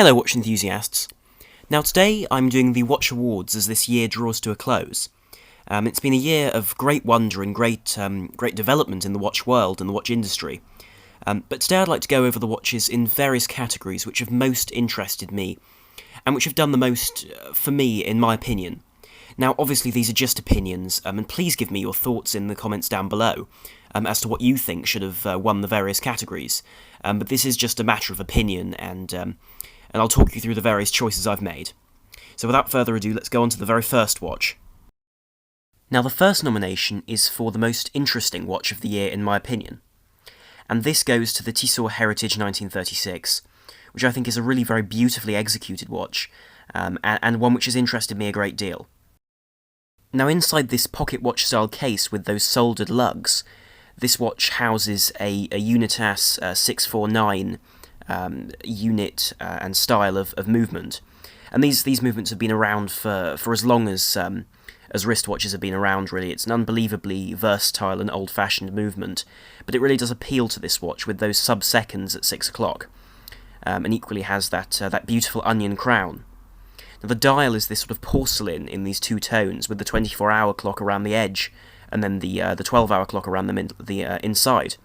Hello watch enthusiasts. Now today I'm doing the Watch Awards as this year draws to a close. It's been a year of great wonder and great development in the watch world and the watch industry. But today I'd like to go over the watches in various categories which have most interested me and which have done the most for me in my opinion. Now obviously these are just opinions, and please give me your thoughts in the comments down below as to what you think should have won the various categories. But this is just a matter of opinion, and I'll talk you through the various choices I've made. So without further ado, let's go on to the very first watch. Now the first nomination is for the most interesting watch of the year in my opinion, and this goes to the Tissot Heritage 1936, which I think is a really very beautifully executed watch, and one which has interested me a great deal. Now inside this pocket watch style case with those soldered lugs, this watch houses a Unitas 649 unit and style of movement, and these movements have been around for as long as wristwatches have been around. Really, it's an unbelievably versatile and old-fashioned movement, but it really does appeal to this watch with those sub-seconds at 6 o'clock, and equally has that beautiful onion crown. Now the dial is this sort of porcelain in these two tones, with the 24-hour clock around the edge, and then the 12-hour clock around the inside.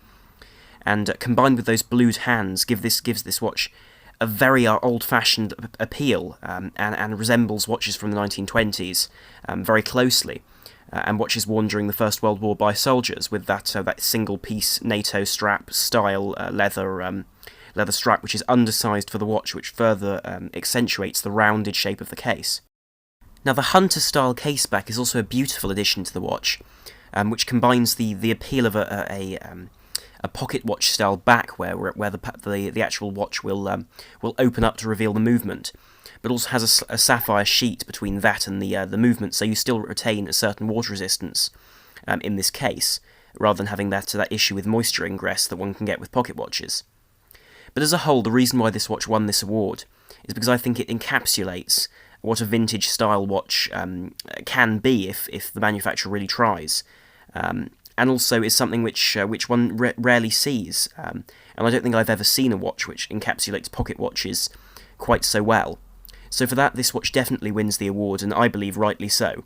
And combined with those blued hands, gives this watch a very old-fashioned appeal, and resembles watches from the 1920s very closely, and watches worn during the First World War by soldiers, with that single-piece NATO strap style leather strap, which is undersized for the watch, which further accentuates the rounded shape of the case. Now the Hunter-style caseback is also a beautiful addition to the watch, which combines the appeal of a pocket watch style back, where the actual watch will open up to reveal the movement, but also has a sapphire sheet between that and the movement, so you still retain a certain water resistance in this case, rather than having that issue with moisture ingress that one can get with pocket watches. But as a whole, the reason why this watch won this award is because I think it encapsulates what a vintage style watch can be if the manufacturer really tries. And also is something which one rarely sees, and I don't think I've ever seen a watch which encapsulates pocket watches quite so well. So for that, this watch definitely wins the award, and I believe rightly so.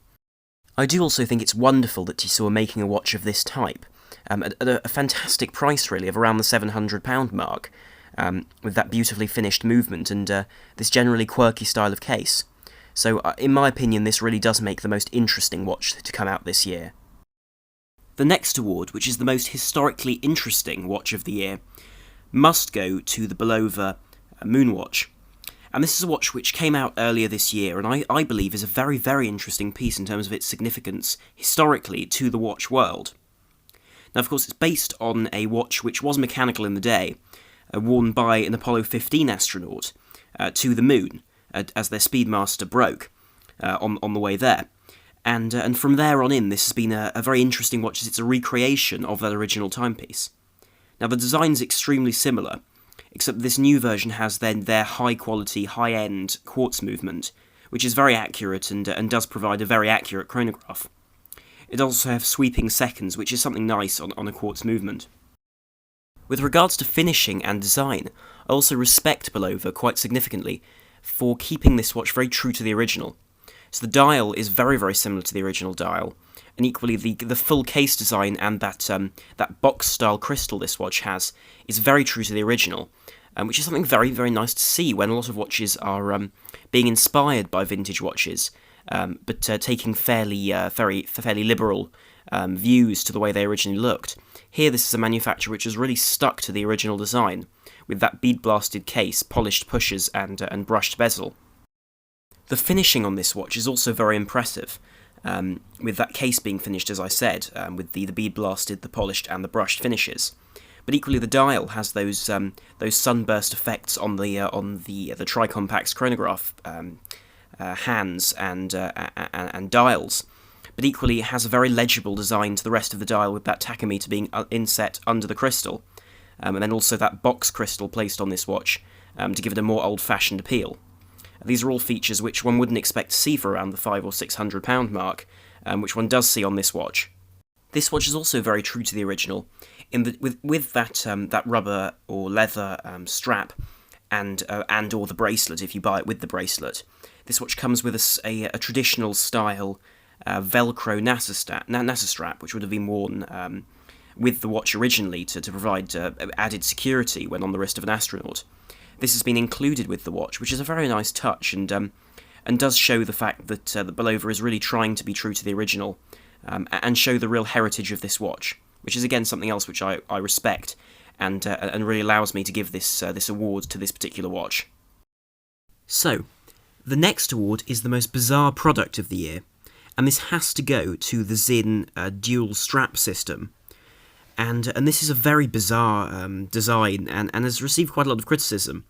I do also think it's wonderful that Tissot are making a watch of this type, at a fantastic price really, of around the £700 mark, with that beautifully finished movement and this generally quirky style of case. So in my opinion, this really does make the most interesting watch to come out this year. The next award, which is the most historically interesting watch of the year, must go to the Bulova Moonwatch. And this is a watch which came out earlier this year, and I believe is a very, very interesting piece in terms of its significance historically to the watch world. Now, of course, it's based on a watch which was mechanical in the day, worn by an Apollo 15 astronaut to the moon, as their Speedmaster broke on the way there. And from there on in, this has been a very interesting watch, as it's a recreation of that original timepiece. Now the design's extremely similar, except this new version has then their high-quality, high-end quartz movement, which is very accurate and does provide a very accurate chronograph. It also has sweeping seconds, which is something nice on a quartz movement. With regards to finishing and design, I also respect Bulova quite significantly for keeping this watch very true to the original. So the dial is very, very similar to the original dial, and equally the full case design and that box-style crystal this watch has is very true to the original, which is something very, very nice to see when a lot of watches are being inspired by vintage watches, but taking fairly liberal views to the way they originally looked. Here this is a manufacturer which has really stuck to the original design, with that bead-blasted case, polished pushers and brushed bezel. The finishing on this watch is also very impressive, with that case being finished, as I said, with the bead-blasted, the polished and the brushed finishes. But equally the dial has those sunburst effects on the tri-compact's chronograph hands and dials. But equally it has a very legible design to the rest of the dial, with that tachometer being inset under the crystal, and then also that box crystal placed on this watch to give it a more old-fashioned appeal. These are all features which one wouldn't expect to see for around the £500 or £600 mark, which one does see on this watch. This watch is also very true to the original, with that rubber or leather strap and or the bracelet if you buy it with the bracelet. This watch comes with a traditional style Velcro NASA strap, which would have been worn with the watch originally to provide added security when on the wrist of an astronaut. This has been included with the watch, which is a very nice touch, and does show the fact that Bulova is really trying to be true to the original, and show the real heritage of this watch, which is again something else which I respect, and really allows me to give this award to this particular watch. So, the next award is the most bizarre product of the year, and this has to go to the Zinn dual strap system. And this is a very bizarre design, and has received quite a lot of criticism.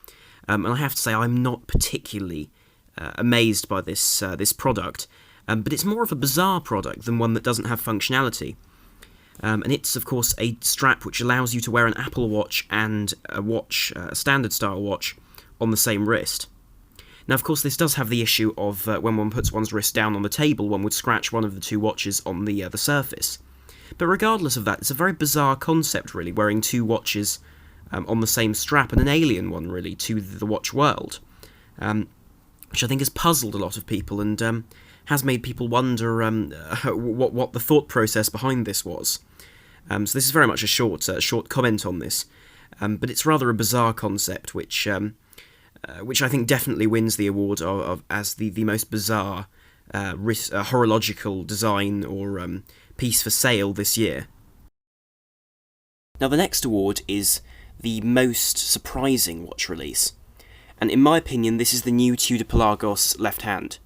And I have to say, I'm not particularly amazed by this product, but it's more of a bizarre product than one that doesn't have functionality. And it's, of course, a strap which allows you to wear an Apple Watch and a standard style watch, on the same wrist. Now, of course, this does have the issue of when one puts one's wrist down on the table, one would scratch one of the two watches on the surface. But regardless of that, it's a very bizarre concept, really, wearing two watches on the same strap, and an alien one, really, to the watch world, which I think has puzzled a lot of people, and has made people wonder what the thought process behind this was. So this is very much a short comment on this, but it's rather a bizarre concept, which I think definitely wins the award as the most bizarre horological design or piece for sale this year. Now, the next award is the most surprising watch release, and in my opinion, this is the new Tudor Pelagos left hand.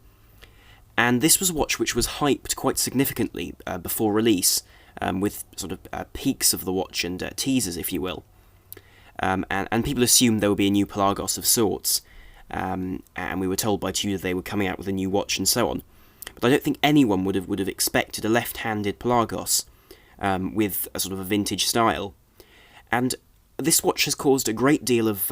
And this was a watch which was hyped quite significantly before release, with sort of peaks of the watch and teasers, if you will. And people assumed there would be a new Pelagos of sorts, and we were told by Tudor they were coming out with a new watch and so on. But I don't think anyone would have expected a left-handed Pelagos with a sort of a vintage style. And this watch has caused a great deal of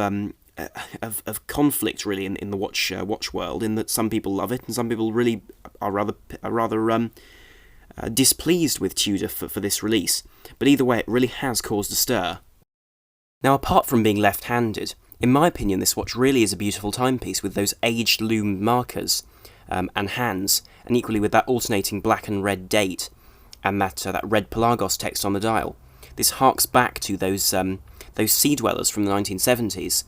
conflict, really, in the watch world, in that some people love it and some people really are rather displeased with Tudor for this release. But either way, it really has caused a stir. Now, apart from being left-handed, in my opinion, this watch really is a beautiful timepiece with those aged lume markers and hands, and equally with that alternating black and red date and that red Pelagos text on the dial. This harks back to those sea dwellers from the 1970s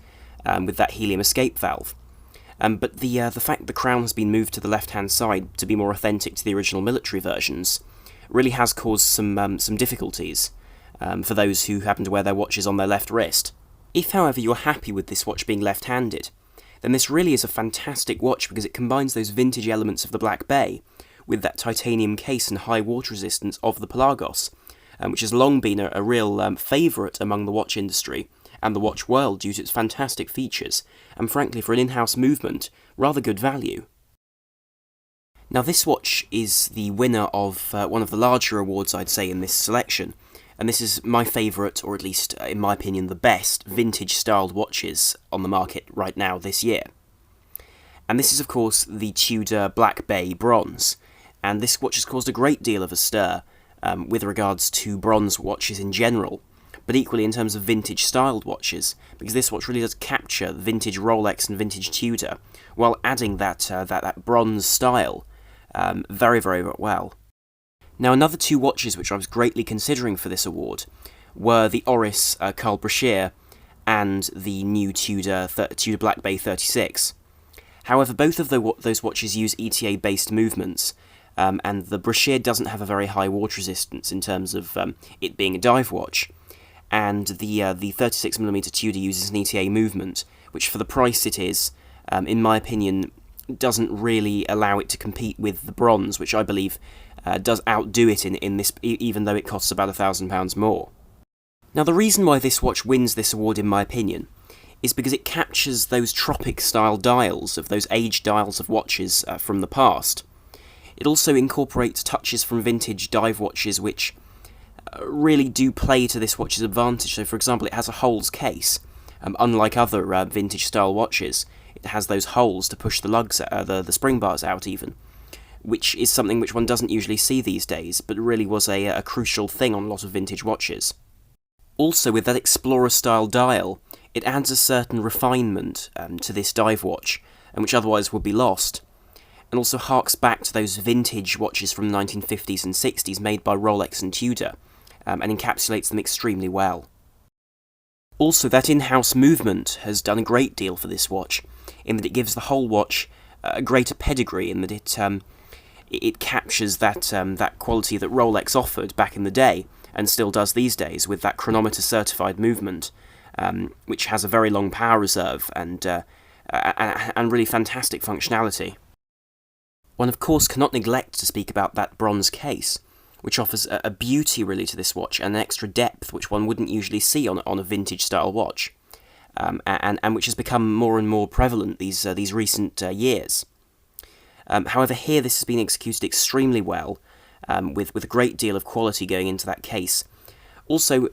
with that helium escape valve. But the fact the crown has been moved to the left-hand side to be more authentic to the original military versions really has caused some difficulties for those who happen to wear their watches on their left wrist. If, however, you're happy with this watch being left-handed, then this really is a fantastic watch because it combines those vintage elements of the Black Bay with that titanium case and high water resistance of the Pelagos, which has long been a real favourite among the watch industry and the watch world due to its fantastic features, and frankly, for an in-house movement, rather good value. Now, this watch is the winner of one of the larger awards, I'd say, in this selection, and this is my favourite, or at least, in my opinion, the best vintage-styled watches on the market right now this year. And this is, of course, the Tudor Black Bay Bronze, and this watch has caused a great deal of a stir with regards to bronze watches in general, but equally in terms of vintage-styled watches, because this watch really does capture vintage Rolex and vintage Tudor, while adding that bronze style very, very well. Now, another two watches which I was greatly considering for this award were the Oris Carl Brashear and the new Tudor Black Bay 36. However, both of those watches use ETA-based movements, and the Brashear doesn't have a very high water resistance in terms of it being a dive watch, and the 36mm Tudor uses an ETA movement, which for the price it is, in my opinion, doesn't really allow it to compete with the bronze, which I believe does outdo it in this, even though it costs about £1,000 more. Now, the reason why this watch wins this award, in my opinion, is because it captures those tropic-style dials of those aged dials of watches from the past. It also incorporates touches from vintage dive watches which really do play to this watch's advantage. So, for example, it has a holes case. Unlike other vintage-style watches, it has those holes to push the lugs, the spring bars out even, which is something which one doesn't usually see these days, but really was a crucial thing on a lot of vintage watches. Also, with that Explorer-style dial, It adds a certain refinement to this dive watch, and which otherwise would be lost, and also harks back to those vintage watches from the 1950s and 60s made by Rolex and Tudor, and encapsulates them extremely well. Also, that in-house movement has done a great deal for this watch, in that it gives the whole watch a greater pedigree, in that it captures that quality that Rolex offered back in the day, and still does these days, with that chronometer-certified movement, which has a very long power reserve and really fantastic functionality. One of course cannot neglect to speak about that bronze case, which offers a beauty really to this watch, and an extra depth which one wouldn't usually see on a vintage style watch, and which has become more and more prevalent these recent years. However, here this has been executed extremely well, with a great deal of quality going into that case. Also,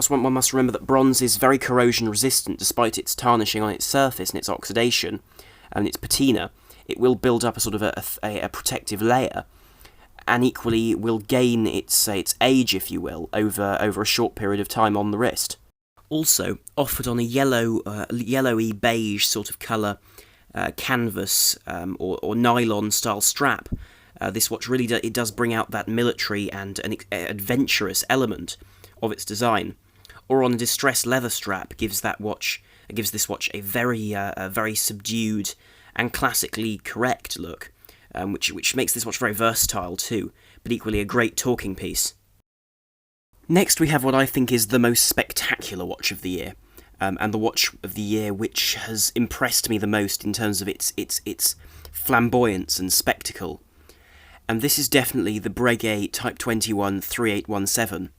one must remember that bronze is very corrosion resistant, despite its tarnishing on its surface and its oxidation and its patina. It will build up a sort of a protective layer, and equally will gain its age, if you will, over a short period of time on the wrist. Also, offered on a yellowy beige sort of colour canvas or nylon style strap, this watch really does bring out that military and an adventurous element of its design. Or on a distressed leather strap gives this watch a very subdued and classically correct look, which makes this watch very versatile too, but equally a great talking piece. Next we have what I think is the most spectacular watch of the year, and the watch of the year which has impressed me the most in terms of its flamboyance and spectacle. And this is definitely the Breguet Type 21 3817.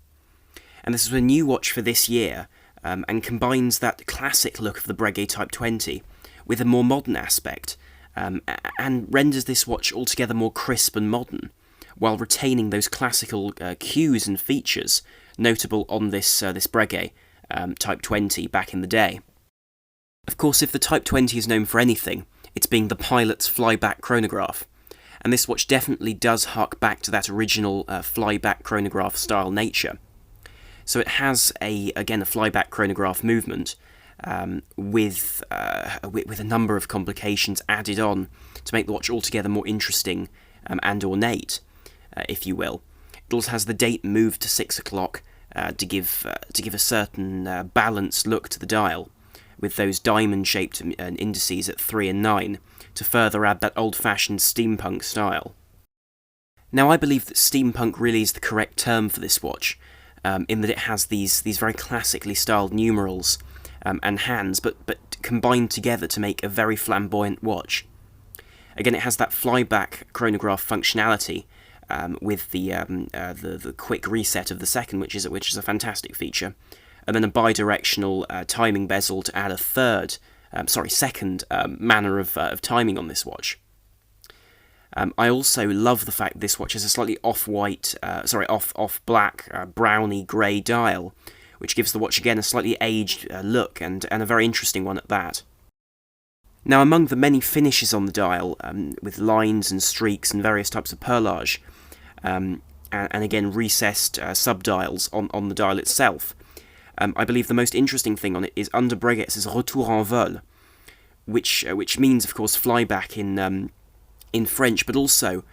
And this is a new watch for this year, and combines that classic look of the Breguet Type 20 with a more modern aspect, and renders this watch altogether more crisp and modern, while retaining those classical cues and features notable on this Breguet Type 20 back in the day. Of course, if the Type 20 is known for anything, it's being the pilot's flyback chronograph, and this watch definitely does hark back to that original flyback chronograph style nature. So it has again a flyback chronograph movement, with a number of complications added on to make the watch altogether more interesting and ornate, if you will. It also has the date moved to 6 o'clock to give a certain balanced look to the dial, with those diamond-shaped indices at 3 and 9 to further add that old-fashioned steampunk style. Now, I believe that steampunk really is the correct term for this watch, in that it has these very classically styled numerals and hands, but combined together to make a very flamboyant watch. Again, it has that flyback chronograph functionality, with the quick reset of the second, which is a fantastic feature, and then a bidirectional timing bezel to add a second manner of timing on this watch. I also love the fact that this watch has a slightly off-black, browny grey dial, which gives the watch again a slightly aged look, and a very interesting one at that. Now, among the many finishes on the dial, with lines and streaks and various types of perlage, and again recessed subdials on the dial itself, I believe the most interesting thing on it is under Breguet's retour en vol, which means, of course, flyback in French, but also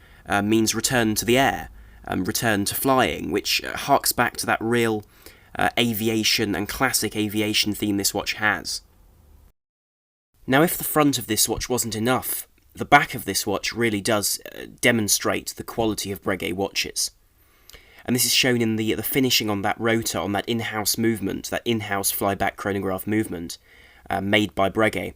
means return to the air, return to flying, which harks back to that real aviation and classic aviation theme this watch has. Now, if the front of this watch wasn't enough, the back of this watch really does demonstrate the quality of Breguet watches. And this is shown in the finishing on that rotor, on that in-house movement, that in-house flyback chronograph movement made by Breguet.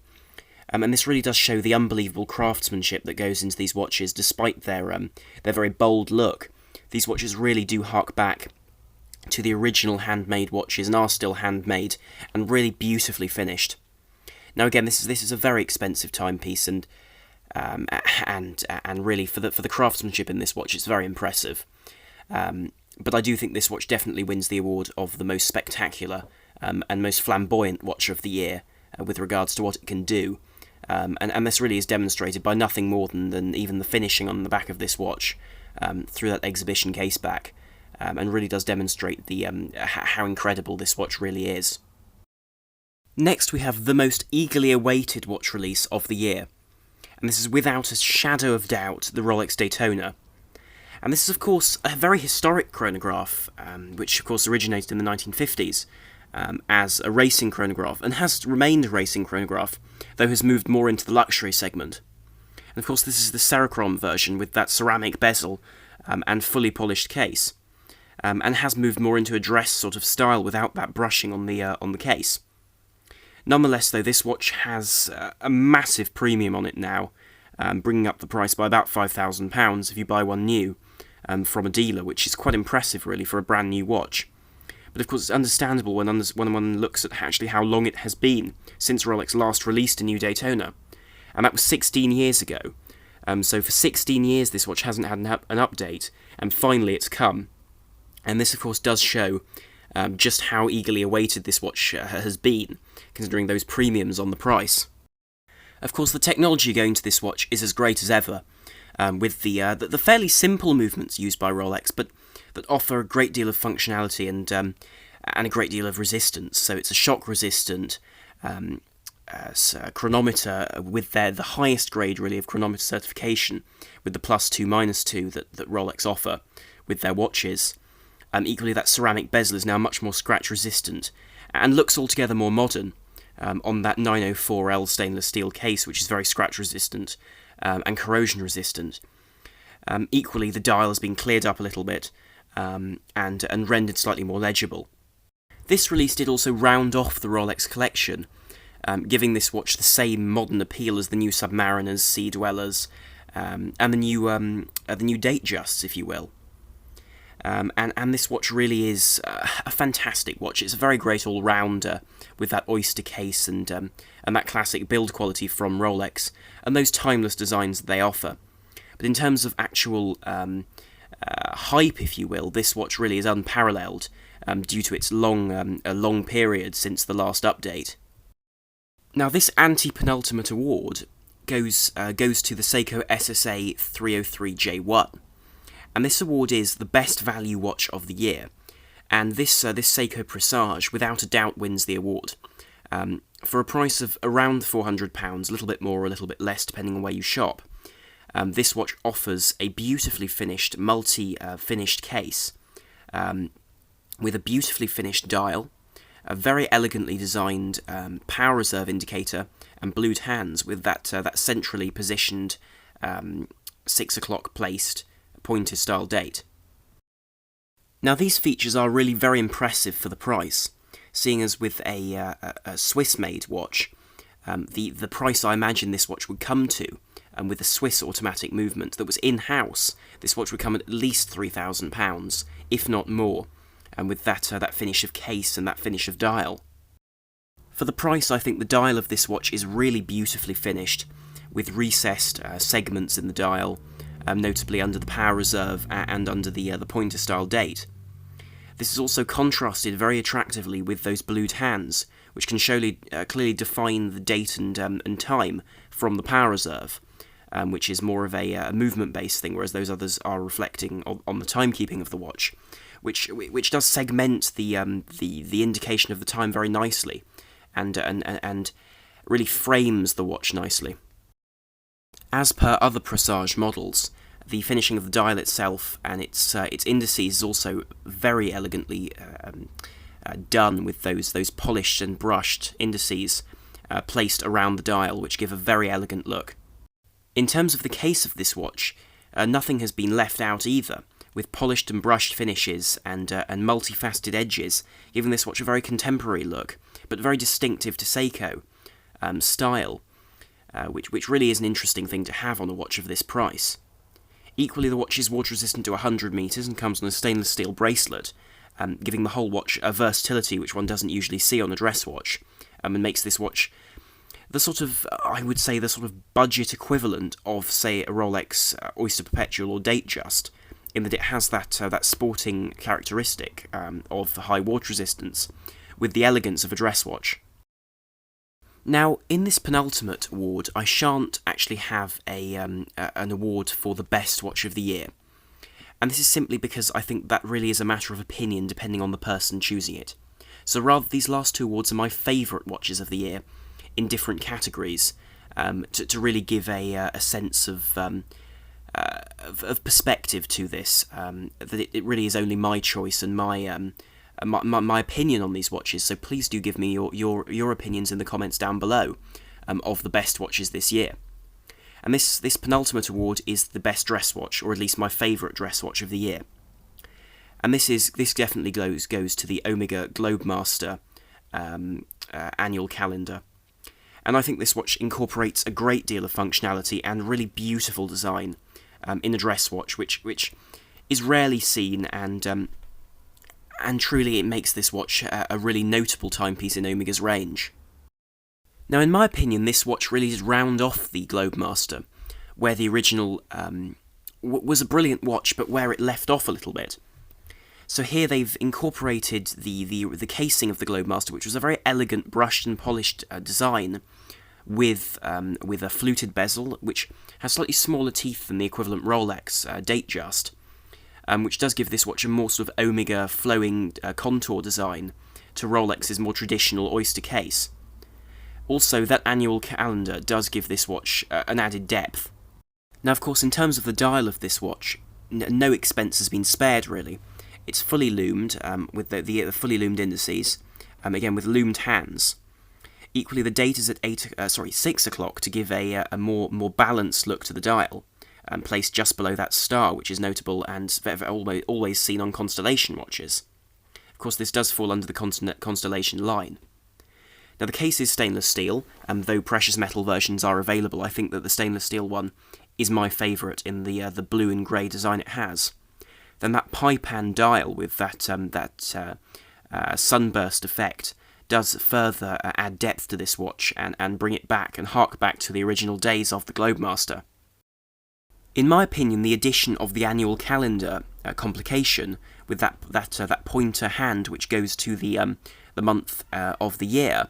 And this really does show the unbelievable craftsmanship that goes into these watches, despite their very bold look. These watches really do hark back to the original handmade watches, and are still handmade and really beautifully finished. Now, again, this is a very expensive timepiece, and really for the craftsmanship in this watch, it's very impressive. But I do think this watch definitely wins the award of the most spectacular and most flamboyant watch of the year with regards to what it can do. And this really is demonstrated by nothing more than even the finishing on the back of this watch through that exhibition caseback, and really does demonstrate how incredible this watch really is. Next we have the most eagerly awaited watch release of the year, and this is without a shadow of doubt the Rolex Daytona. And this is of course a very historic chronograph, which of course originated in the 1950s as a racing chronograph, and has remained a racing chronograph, though has moved more into the luxury segment. And of course this is the Cerachrom version with that ceramic bezel and fully polished case, and has moved more into a dress sort of style without that brushing on the case. Nonetheless, though, this watch has a massive premium on it now, bringing up the price by about £5,000 if you buy one new from a dealer, which is quite impressive, really, for a brand new watch. But of course, it's understandable when one looks at actually how long it has been since Rolex last released a new Daytona, and that was 16 years ago. So for 16 years, this watch hasn't had an update, and finally it's come. And this, of course, does show just how eagerly awaited this watch has been, considering those premiums on the price. Of course, the technology going to this watch is as great as ever, with the fairly simple movements used by Rolex, but that offer a great deal of functionality and a great deal of resistance. So it's a shock-resistant chronometer with the highest grade, really, of chronometer certification, with the +2, -2 that Rolex offer with their watches. Equally, that ceramic bezel is now much more scratch-resistant and looks altogether more modern on that 904L stainless steel case, which is very scratch-resistant and corrosion-resistant. Equally, the dial has been cleared up a little bit and rendered slightly more legible. This release did also round off the Rolex collection, giving this watch the same modern appeal as the new Submariners, Sea Dwellers, and the new Datejusts, if you will. And this watch really is a fantastic watch. It's a very great all-rounder with that oyster case and that classic build quality from Rolex and those timeless designs that they offer. But in terms of actual hype, if you will, this watch really is unparalleled due to its long period since the last update. Now, this anti-penultimate award goes to the Seiko SSA 303J1. And this award is the best value watch of the year, and this Seiko Presage without a doubt wins the award. For a price of around £400, a little bit more or a little bit less depending on where you shop, this watch offers a beautifully finished multi-finished case with a beautifully finished dial, a very elegantly designed power reserve indicator, and blued hands with that centrally positioned 6 o'clock placed pointer style date. Now, these features are really very impressive for the price, seeing as with a Swiss-made watch, the price I imagine this watch would come to, and with a Swiss automatic movement that was in-house, this watch would come at least £3,000, if not more, and with that finish of case and that finish of dial. For the price, I think the dial of this watch is really beautifully finished, with recessed segments in the dial, notably under the power reserve and under the pointer style date. This is also contrasted very attractively with those blued hands, which can clearly define the date and time from the power reserve, which is more of a movement-based thing, whereas those others are reflecting on the timekeeping of the watch, which does segment the indication of the time very nicely, and really frames the watch nicely. As per other Presage models, the finishing of the dial itself and its indices is also very elegantly done with those polished and brushed indices placed around the dial, which give a very elegant look. In terms of the case of this watch, nothing has been left out either, with polished and brushed finishes and multifaceted edges, giving this watch a very contemporary look, but very distinctive to Seiko style. Which really is an interesting thing to have on a watch of this price. Equally, the watch is water-resistant to 100 metres and comes on a stainless steel bracelet, giving the whole watch a versatility which one doesn't usually see on a dress watch, and makes this watch I would say, the sort of budget equivalent of, say, a Rolex Oyster Perpetual or Datejust, in that it has that sporting characteristic of high water resistance, with the elegance of a dress watch. Now, in this penultimate award, I shan't actually have an award for the best watch of the year. And this is simply because I think that really is a matter of opinion depending on the person choosing it. So rather, these last two awards are my favourite watches of the year in different categories, to really give a sense of perspective to this, that it really is only my choice and my opinion on these watches. So please do give me your opinions in the comments down below of the best watches this year. And this penultimate award is the best dress watch, or at least my favourite dress watch of the year. And this definitely goes to the Omega Globemaster annual calendar. And I think this watch incorporates a great deal of functionality and really beautiful design in a dress watch, which is rarely seen, and truly it makes this watch a really notable timepiece in Omega's range. Now, in my opinion, this watch really did round off the Globemaster, where the original was a brilliant watch, but where it left off a little bit. So here they've incorporated the casing of the Globemaster, which was a very elegant, brushed and polished design, with a fluted bezel, which has slightly smaller teeth than the equivalent Rolex Datejust, which does give this watch a more sort of Omega flowing contour design to Rolex's more traditional oyster case. Also, that annual calendar does give this watch an added depth. Now, of course, in terms of the dial of this watch, no expense has been spared, really. It's fully loomed, with the fully loomed indices, again with loomed hands. Equally, the date is at 6 o'clock to give a more balanced look to the dial, placed just below that star, which is notable and always seen on Constellation watches. Of course, this does fall under the Constellation line. Now, the case is stainless steel, and though precious metal versions are available, I think that the stainless steel one is my favourite in the blue and grey design it has. Then that pie pan dial with that sunburst effect does further add depth to this watch and bring it back and hark back to the original days of the Globemaster. In my opinion, the addition of the annual calendar complication with that pointer hand which goes to the month of the year,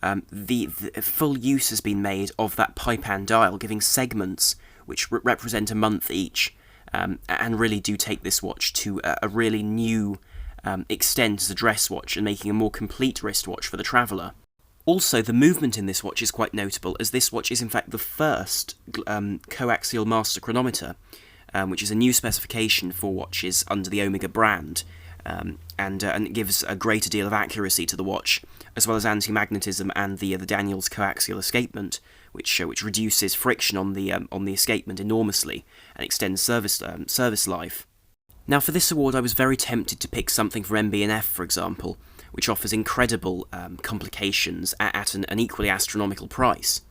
the full use has been made of that pie pan dial, giving segments which represent a month each, and really do take this watch to a really new extent as a dress watch and making a more complete wristwatch for the traveller. Also, the movement in this watch is quite notable, as this watch is in fact the first coaxial master chronometer, which is a new specification for watches under the Omega brand, and it gives a greater deal of accuracy to the watch, as well as anti-magnetism and the Daniels coaxial escapement, which reduces friction on the escapement enormously and extends service life. Now, for this award, I was very tempted to pick something from MB&F, for example, which offers incredible complications at an equally astronomical price.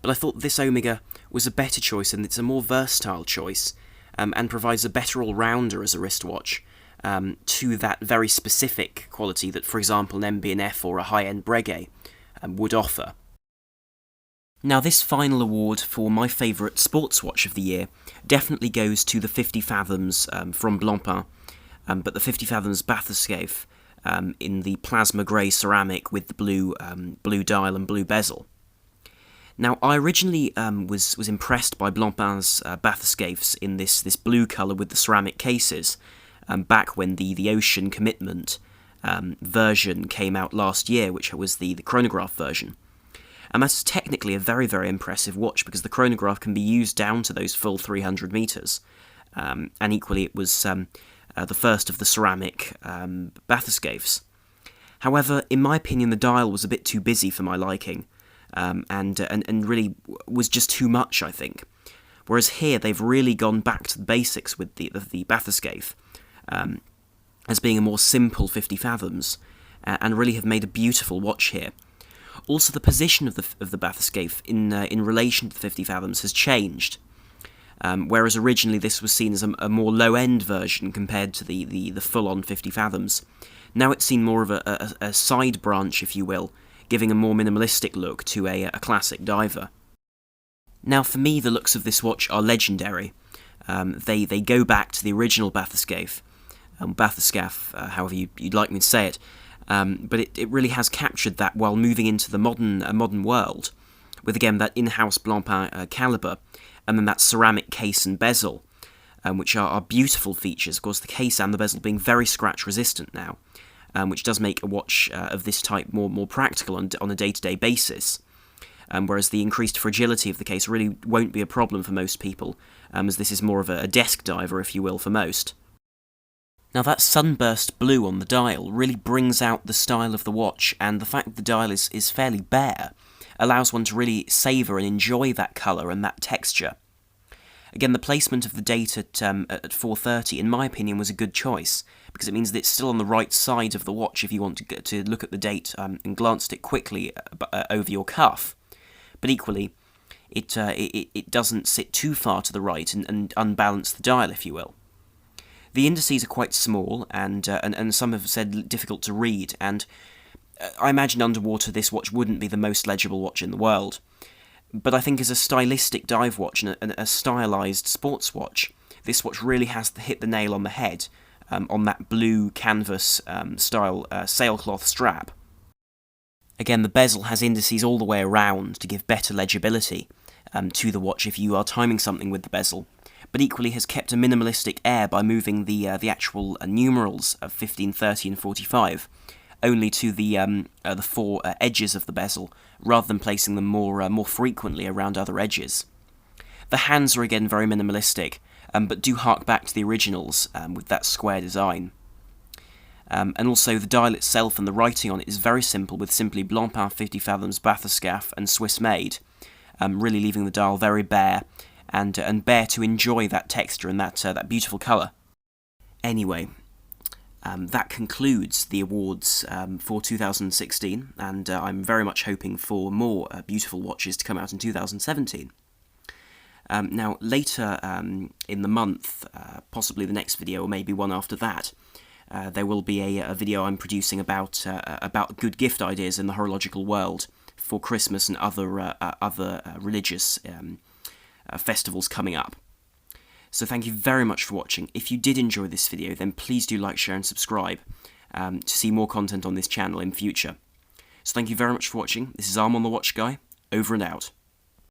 But I thought this Omega was a better choice, and it's a more versatile choice, and provides a better all-rounder as a wristwatch, to that very specific quality that, for example, an MB&F or a high-end Breguet would offer. Now, this final award for my favourite sports watch of the year definitely goes to the 50 Fathoms from Blancpain, but the 50 Fathoms Bathyscaphe in the plasma grey ceramic with the blue dial and blue bezel. Now, I originally was impressed by Blancpain's Bathyscaphes in this blue colour with the ceramic cases, back when the Ocean Commitment version came out last year, which was the chronograph version. And that's technically a very, very impressive watch, because the chronograph can be used down to those full 300 metres. And equally, it was the first of the ceramic Bathyscaphes. However, in my opinion, the dial was a bit too busy for my liking, and really was just too much, I think. Whereas here, they've really gone back to the basics with the Bathyscaphe, as being a more simple 50 Fathoms, and really have made a beautiful watch here. Also, the position of the Bathyscaphe in relation to the 50 Fathoms has changed, whereas originally this was seen as a more low-end version compared to the full-on 50 Fathoms. Now it's seen more of a side branch, if you will, giving a more minimalistic look to a classic diver. Now, for me, the looks of this watch are legendary. They go back to the original Bathyscaphe, however you'd like me to say it. But it really has captured that while moving into the modern world, with again that in-house Blancpain calibre, and then that ceramic case and bezel, which are beautiful features. Of course, the case and the bezel being very scratch resistant now, which does make a watch of this type more practical on a day-to-day basis. Whereas the increased fragility of the case really won't be a problem for most people, as this is more of a desk diver, if you will, for most. Now that sunburst blue on the dial really brings out the style of the watch, and the fact that the dial is fairly bare allows one to really savour and enjoy that colour and that texture. Again, the placement of the date at 4:30, in my opinion, was a good choice, because it means that it's still on the right side of the watch if you want to look at the date and glance at it quickly over your cuff. But equally, it doesn't sit too far to the right and unbalance the dial, if you will. The indices are quite small, and some have said difficult to read, and I imagine underwater this watch wouldn't be the most legible watch in the world. But I think as a stylistic dive watch and a stylised sports watch, this watch really has hit the nail on the head on that blue canvas style sailcloth strap. Again, the bezel has indices all the way around to give better legibility to the watch if you are timing something with the bezel, but equally has kept a minimalistic air by moving the actual numerals of 15, 30 and 45 only to the four edges of the bezel, rather than placing them more frequently around other edges. The hands are again very minimalistic, but do hark back to the originals with that square design. And also the dial itself and the writing on it is very simple, with simply Blancpain 50 Fathoms Bathyscaphe and Swiss made, really leaving the dial very bare, and bare to enjoy that texture and that beautiful colour. Anyway, that concludes the awards for 2016, and I'm very much hoping for more beautiful watches to come out in 2017. Now, later in the month, possibly the next video or maybe one after that, there will be a video I'm producing about good gift ideas in the horological world for Christmas and other religious festivals coming up. So thank you very much for watching. If you did enjoy this video, then please do like, share and subscribe to see more content on this channel in future. So thank you very much for watching. This is Arm on the Watch Guy, over and out.